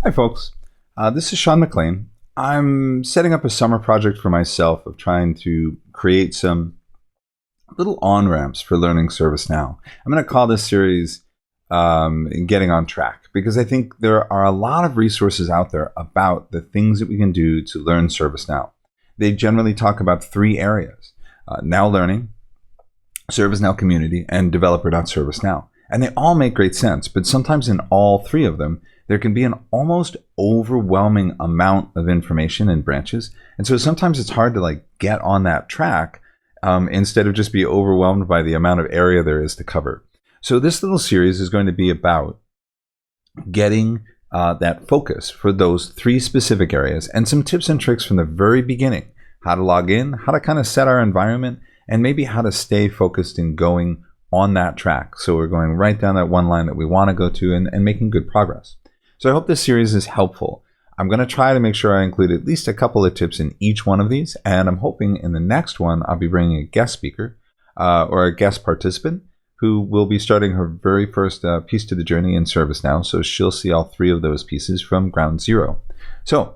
Hi, folks. This is Sean McLean. I'm setting up a summer project for myself of trying to create some little on-ramps for learning ServiceNow. I'm going to call this series Getting on Track, because I think there are a lot of resources out there about the things that we can do to learn ServiceNow. They generally talk about three areas: NowLearning, ServiceNow Community, and Developer.ServiceNow. And they all make great sense, but sometimes in all three of them, there can be an almost overwhelming amount of information and branches. And so sometimes it's hard to get on that track instead of just be overwhelmed by the amount of area there is to cover. So this little series is going to be about getting that focus for those three specific areas and some tips and tricks from the very beginning: how to log in, how to kind of set our environment, and maybe how to stay focused and going on that track. So we're going right down that one line that we want to go to and making good progress. So I hope this series is helpful. I'm going to try to make sure I include at least a couple of tips in each one of these, and I'm hoping in the next one I'll be bringing a guest speaker or a guest participant who will be starting her very first piece to the journey in ServiceNow, so she'll see all three of those pieces from ground zero. So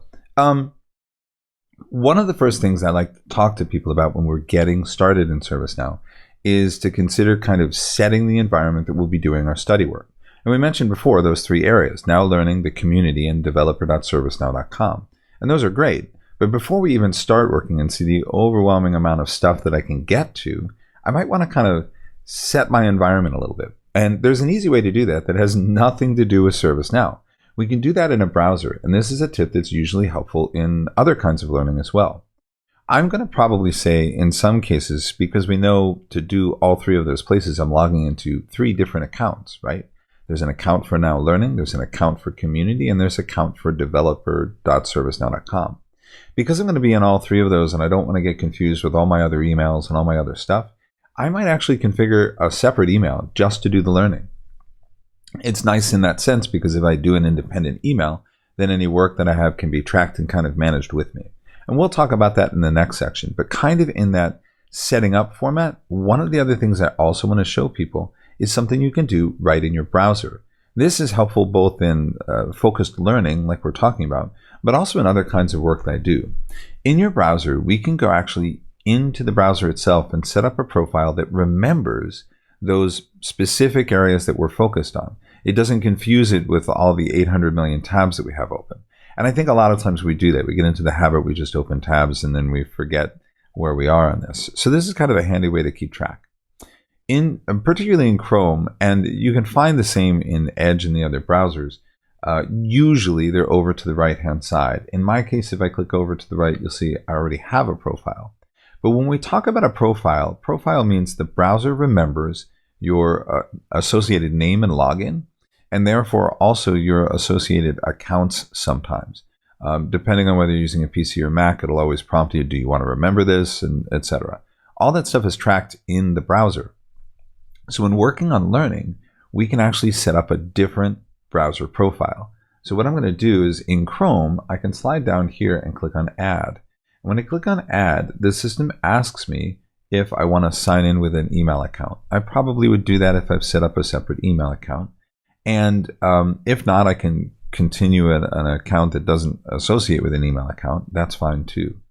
one of the first things I like to talk to people about when we're getting started in ServiceNow is to consider kind of setting the environment that we'll be doing our study work. And we mentioned before those three areas: NowLearning, the community, and developer.servicenow.com. And those are great. But before we even start working and see the overwhelming amount of stuff that I can get to, I might want to kind of set my environment a little bit. And there's an easy way to do that that has nothing to do with ServiceNow. We can do that in a browser. And this is a tip that's usually helpful in other kinds of learning as well. I'm going to probably say in some cases, because we know to do all three of those places, I'm logging into three different accounts, right? There's an account for NowLearning, there's an account for community, and there's an account for developer.servicenow.com. Because I'm going to be in all three of those and I don't want to get confused with all my other emails and all my other stuff, I might actually configure a separate email just to do the learning. It's nice in that sense because if I do an independent email, then any work that I have can be tracked and kind of managed with me. And we'll talk about that in the next section. But kind of in that setting up format, one of the other things I also want to show people is something you can do right in your browser. This is helpful both in focused learning, like we're talking about, but also in other kinds of work that I do. In your browser, we can go actually into the browser itself and set up a profile that remembers those specific areas that we're focused on. It doesn't confuse it with all the 800 million tabs that we have open. And I think a lot of times we do that. We get into the habit, we just open tabs and then we forget where we are on this. So this is kind of a handy way to keep track. Particularly in Chrome, and you can find the same in Edge and the other browsers, usually they're over to the right-hand side. In my case, if I click over to the right, you'll see I already have a profile. But when we talk about a profile means the browser remembers your associated name and login, and therefore also your associated accounts sometimes. Depending on whether you're using a PC or Mac, it'll always prompt you, do you want to remember this, and etc. All that stuff is tracked in the browser. So when working on learning, we can actually set up a different browser profile. So what I'm going to do is in Chrome, I can slide down here and click on Add. When I click on Add, the system asks me if I want to sign in with an email account. I probably would do that if I've set up a separate email account. And if not, I can continue an account that doesn't associate with an email account. That's fine too.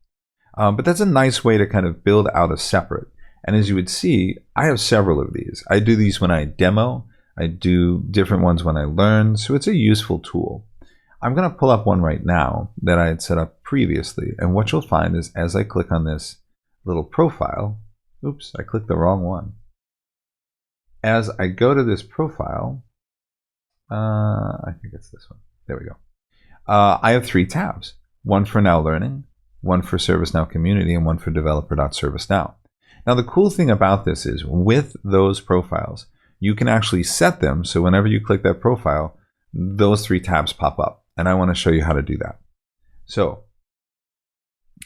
But that's a nice way to kind of build out a separate. And as you would see, I have several of these. I do these when I demo. I do different ones when I learn. So it's a useful tool. I'm going to pull up one right now that I had set up previously. And what you'll find is as I click on this little profile, oops, I clicked the wrong one. As I go to this profile, I think it's this one. There we go. I have three tabs, one for NowLearning, one for ServiceNow Community, and one for Developer.ServiceNow. Now, the cool thing about this is with those profiles, you can actually set them so whenever you click that profile, those three tabs pop up. And I want to show you how to do that. So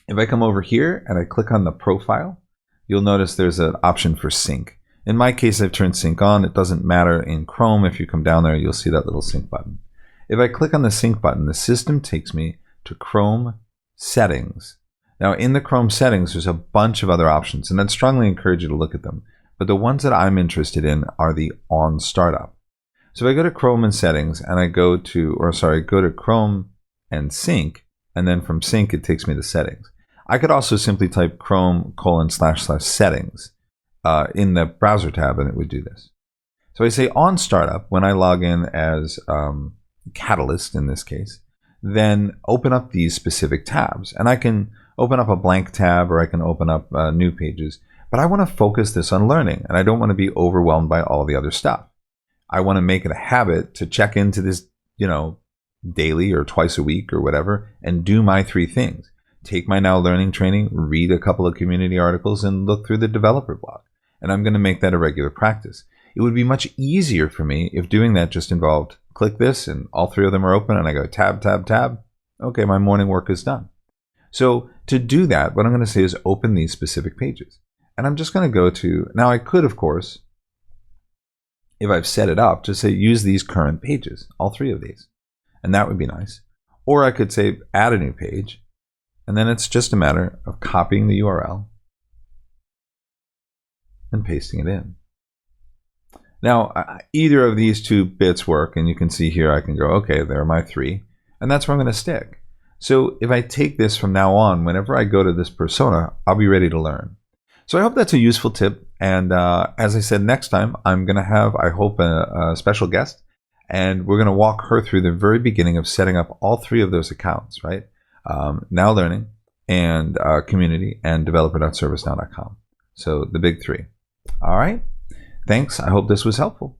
if I come over here and I click on the profile, you'll notice there's an option for sync. In my case, I've turned sync on. It doesn't matter in Chrome. If you come down there, you'll see that little sync button. If I click on the sync button, the system takes me to Chrome settings. Now in the Chrome settings, there's a bunch of other options, and I'd strongly encourage you to look at them. But the ones that I'm interested in are the on startup. So if I go to Chrome and settings and I go to Chrome and sync, and then from sync it takes me to settings. I could also simply type Chrome://settings in the browser tab and it would do this. So I say on startup, when I log in as Catalyst in this case, then open up these specific tabs. And I can open up a blank tab or I can open up new pages. But I want to focus this on learning and I don't want to be overwhelmed by all the other stuff. I want to make it a habit to check into this, daily or twice a week or whatever and do my 3 things. Take my NowLearning training, read a couple of community articles, and look through the developer blog. And I'm going to make that a regular practice. It would be much easier for me if doing that just involved click this and all 3 of them are open and I go tab, tab, tab. Okay, my morning work is done. So to do that, what I'm going to say is open these specific pages. And I'm just going to go to, now I could, of course, if I've set it up, just say use these current pages, all 3 of these. And that would be nice. Or I could say add a new page. And then it's just a matter of copying the URL and pasting it in. Now, either of these 2 bits work, and you can see here I can go, okay, there are my 3, and that's where I'm going to stick. So if I take this from now on, whenever I go to this persona, I'll be ready to learn. So I hope that's a useful tip, and as I said, next time I'm going to have, I hope, a special guest, and we're going to walk her through the very beginning of setting up all 3 of those accounts, right? NowLearning and community and developer.servicenow.com. So the big 3. All right. Thanks. I hope this was helpful.